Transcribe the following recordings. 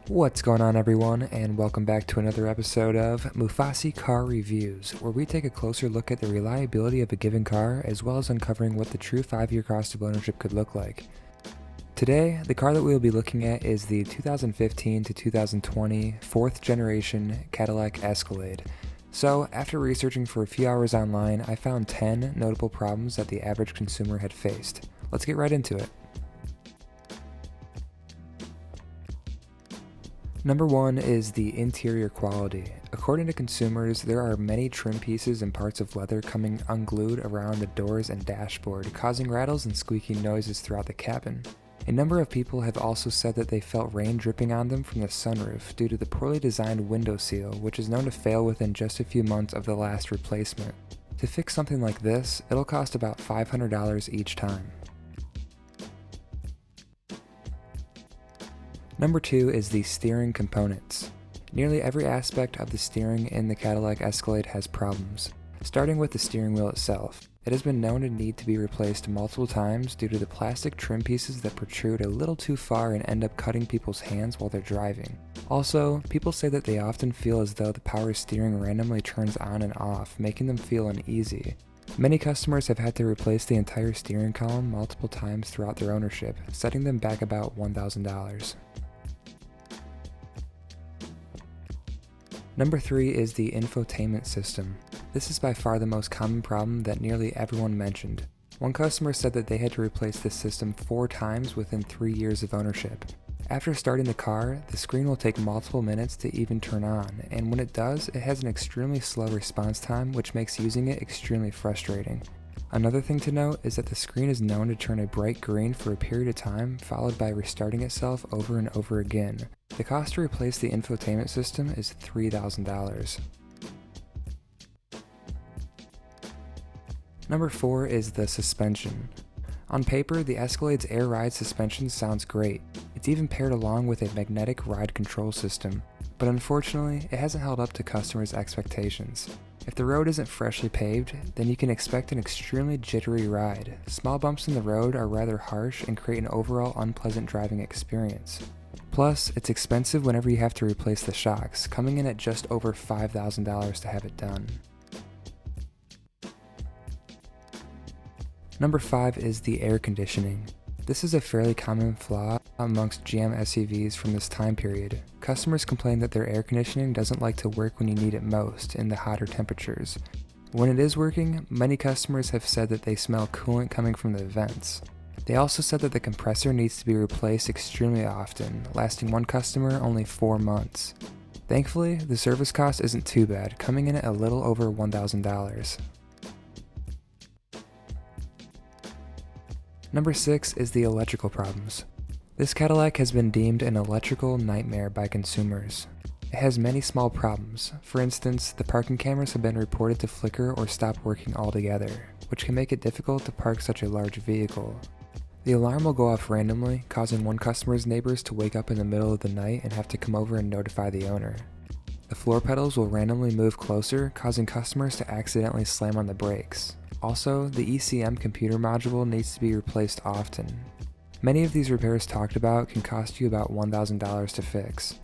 What's going on, everyone, and welcome back to another episode of Mufasi Car Reviews, where we take a closer look at the reliability of a given car as well as uncovering what the true 5-year cost of ownership could look like. Today, the car that we will be looking at is the 2015 to 2020 4th generation Cadillac Escalade. So, after researching for a few hours online, I found 10 notable problems that the average consumer had faced. Let's get right into it. Number 1 is the interior quality. According to consumers, there are many trim pieces and parts of leather coming unglued around the doors and dashboard, causing rattles and squeaking noises throughout the cabin. A number of people have also said that they felt rain dripping on them from the sunroof due to the poorly designed window seal, which is known to fail within just a few months of the last replacement. To fix something like this, it'll cost about $500 each time. Number 2 is the steering components. Nearly every aspect of the steering in the Cadillac Escalade has problems. Starting with the steering wheel itself, it has been known to need to be replaced multiple times due to the plastic trim pieces that protrude a little too far and end up cutting people's hands while they're driving. Also, people say that they often feel as though the power steering randomly turns on and off, making them feel uneasy. Many customers have had to replace the entire steering column multiple times throughout their ownership, setting them back about $1,000. Number 3 is the infotainment system. This is by far the most common problem that nearly everyone mentioned. One customer said that they had to replace this system 4 times within 3 years of ownership. After starting the car, the screen will take multiple minutes to even turn on, and when it does, it has an extremely slow response time, which makes using it extremely frustrating. Another thing to note is that the screen is known to turn a bright green for a period of time, followed by restarting itself over and over again. The cost to replace the infotainment system is $3,000. Number 4 is the suspension. On paper, the Escalade's air ride suspension sounds great. It's even paired along with a magnetic ride control system, but unfortunately, it hasn't held up to customers' expectations. If the road isn't freshly paved, then you can expect an extremely jittery ride. Small bumps in the road are rather harsh and create an overall unpleasant driving experience. Plus, it's expensive whenever you have to replace the shocks, coming in at just over $5,000 to have it done. Number 5 is the air conditioning. This is a fairly common flaw amongst GM SUVs from this time period. Customers complain that their air conditioning doesn't like to work when you need it most in the hotter temperatures. When it is working, many customers have said that they smell coolant coming from the vents. They also said that the compressor needs to be replaced extremely often, lasting one customer only 4 months. Thankfully, the service cost isn't too bad, coming in at a little over $1,000. Number 6 is the electrical problems. This Cadillac has been deemed an electrical nightmare by consumers. It has many small problems. For instance, the parking cameras have been reported to flicker or stop working altogether, which can make it difficult to park such a large vehicle. The alarm will go off randomly, causing one customer's neighbors to wake up in the middle of the night and have to come over and notify the owner. The floor pedals will randomly move closer, causing customers to accidentally slam on the brakes. Also, the ECM computer module needs to be replaced often. Many of these repairs talked about can cost you about $1,000 to fix.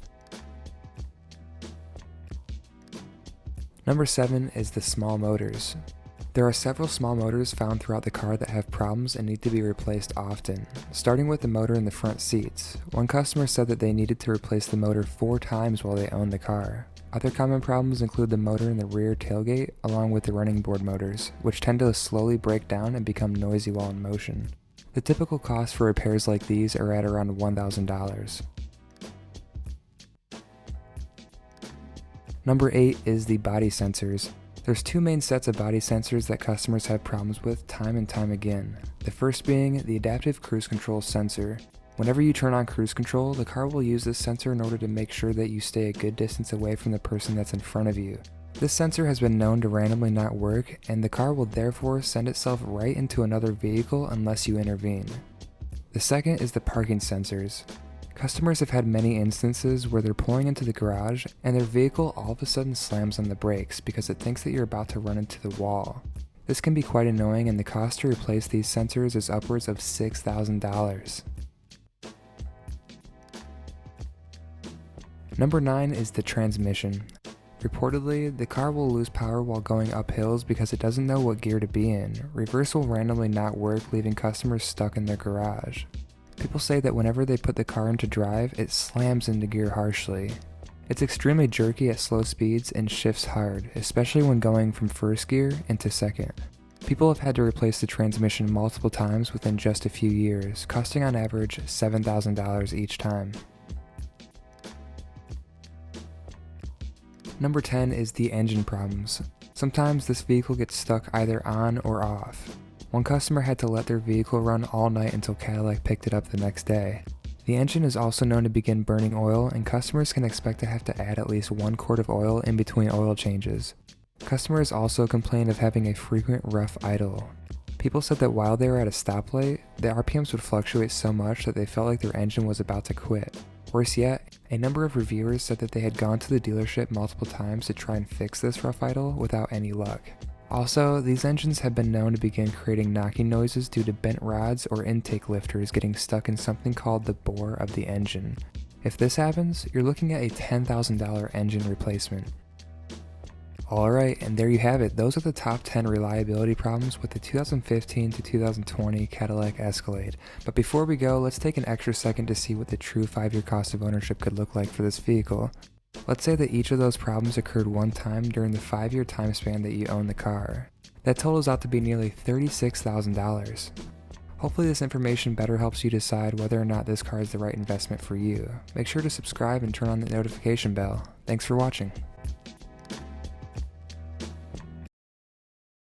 Number 7 is the small motors. There are several small motors found throughout the car that have problems and need to be replaced often, starting with the motor in the front seats. One customer said that they needed to replace the motor 4 times while they owned the car. Other common problems include the motor in the rear tailgate, along with the running board motors, which tend to slowly break down and become noisy while in motion. The typical cost for repairs like these are at around $1,000. Number 8 is the body sensors. There's 2 main sets of body sensors that customers have problems with time and time again. The first being the adaptive cruise control sensor. Whenever you turn on cruise control, the car will use this sensor in order to make sure that you stay a good distance away from the person that's in front of you. This sensor has been known to randomly not work, and the car will therefore send itself right into another vehicle unless you intervene. The second is the parking sensors. Customers have had many instances where they're pulling into the garage and their vehicle all of a sudden slams on the brakes because it thinks that you're about to run into the wall. This can be quite annoying, and the cost to replace these sensors is upwards of $6,000. Number 9 is the transmission. Reportedly, the car will lose power while going up hills because it doesn't know what gear to be in. Reverse will randomly not work, leaving customers stuck in their garage. People say that whenever they put the car into drive, it slams into gear harshly. It's extremely jerky at slow speeds and shifts hard, especially when going from first gear into second. People have had to replace the transmission multiple times within just a few years, costing on average $7,000 each time. Number 10 is the engine problems. Sometimes this vehicle gets stuck either on or off. One customer had to let their vehicle run all night until Cadillac picked it up the next day. The engine is also known to begin burning oil, and customers can expect to have to add at least 1 quart of oil in between oil changes. Customers also complained of having a frequent rough idle. People said that while they were at a stoplight, the RPMs would fluctuate so much that they felt like their engine was about to quit. Worse yet, a number of reviewers said that they had gone to the dealership multiple times to try and fix this rough idle without any luck. Also, these engines have been known to begin creating knocking noises due to bent rods or intake lifters getting stuck in something called the bore of the engine. If this happens, you're looking at a $10,000 engine replacement. Alright, and there you have it. Those are the top 10 reliability problems with the 2015 to 2020 Cadillac Escalade. But before we go, let's take an extra second to see what the true 5-year cost of ownership could look like for this vehicle. Let's say that each of those problems occurred one time during the 5-year time span that you own the car. That totals out to be nearly $36,000. Hopefully this information better helps you decide whether or not this car is the right investment for you. Make sure to subscribe and turn on the notification bell. Thanks for watching.